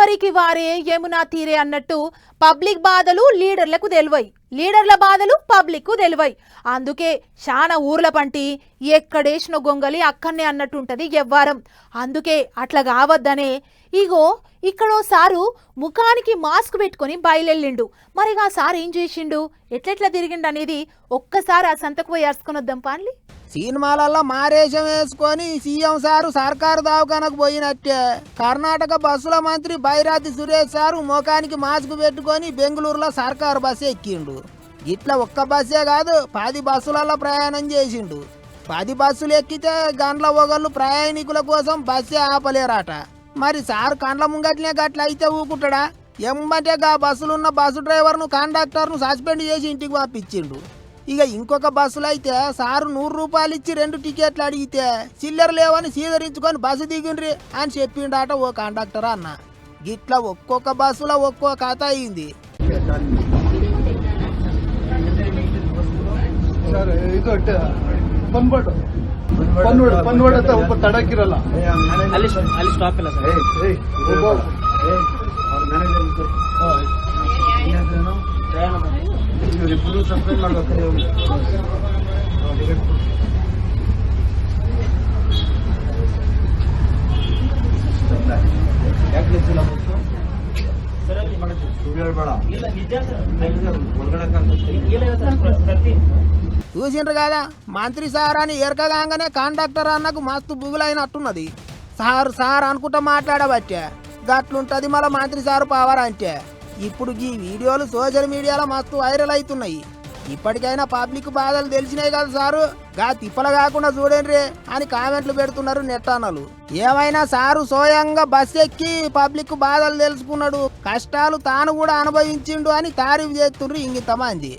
ఎవరికి వారే యమునా తీరే అన్నట్టు పబ్లిక్ బాధలు లీడర్లకు తెలివై, లీడర్ల బాధలు పబ్లిక్కు తెలివై. అందుకే చాలా ఊర్ల పంటి ఎక్కడేసిన గొంగలి అక్కడనే అన్నట్టుంటది ఎవ్వారం. అందుకే అట్లా కావద్దనే ఇగో ఇక్కడో సారు ముఖానికి మాస్క్ పెట్టుకొని బయలుదేరిండు. మరి ఆ సార్ ఏం చేసిండు, ఎట్లెట్లా తిరిగిండు అనేది ఒక్కసారి ఆ సంతకు పోయి అరుచుకొని వద్దాం పాన్లి. సినిమాలలో మారేషం వేసుకొని సీఎం సారు సర్కారు దవాఖానకు పోయినట్టే కర్ణాటక బస్సుల మంత్రి బైరాతి సురేష్ సారు ముఖానికి మాస్క్ పెట్టుకొని బెంగళూరులో సర్కారు బస్సు ఎక్కిండు. ఇట్లా ఒక్క బస్సే కాదు 10 బస్సులలో ప్రయాణం చేసిండు. 10 బస్సులు ఎక్కితే గండ్ల ఒగళ్ళు ప్రయాణికుల కోసం బస్సే ఆపలేరాట. మరి సారు కండ్ల ముంగట్లే గట్ల అయితే ఊకుంటాడా? ఎమ్మంటే గా బస్సులున్న బస్సు డ్రైవర్ను కండక్టర్ను సస్పెండ్ చేసి ఇంటికి పంపించిండు. ఇక ఇంకొక బస్సులో అయితే సారు 100 రూపాయలు ఇచ్చి 2 టికెట్లు అడిగితే చిల్లర లేవని సీదరించుకొని బస్సు దిగిండ్రి అని చెప్పిండాట ఓ కండక్టర్ అన్న. గిట్లా ఒక్కొక్క బస్సులో ఒక్కో కథ అయింది. ತಡಕಿರಲ್ಲ ಅಲ್ಲಿ ಸ್ಟಾಪ್ ಇಲ್ಲ ಸರ್. ಇವರಿಬ್ಬರು ಸಸ್ಪೆಂಡ್ ಮಾಡ್ಬೇಕು. ಯಾಕೆ ಗೊತ್ತಿಲ್ಲ చూసిండ్రు కదా మంత్రి సార్ అని ఎరకగానే కండక్టర్ అన్నకు మస్తు బుగులైనట్టున్నది. సార్ సార్ అనుకుంటా మాట్లాడబట్టే గట్లుంటది మళ్ళీ మంత్రి సారు పవర్ అంటే. ఇప్పుడు ఈ వీడియోలు సోషల్ మీడియాలో మస్తు వైరల్ అవుతున్నాయి. ఇప్పటికైనా పబ్లిక్ బాధలు తెలిసినాయి కదా సారు, గా తిప్పల కాకుండా చూడండి అని కామెంట్లు పెడుతున్నారు నెట్టానలు. ఏమైనా సారు స్వయంగా బస్ ఎక్కి పబ్లిక్ బాధలు తెలుసుకున్నాడు, కష్టాలు తాను కూడా అనుభవించిండు అని తారీఫ్ చేస్తుండ్రు ఇంగింతమంది.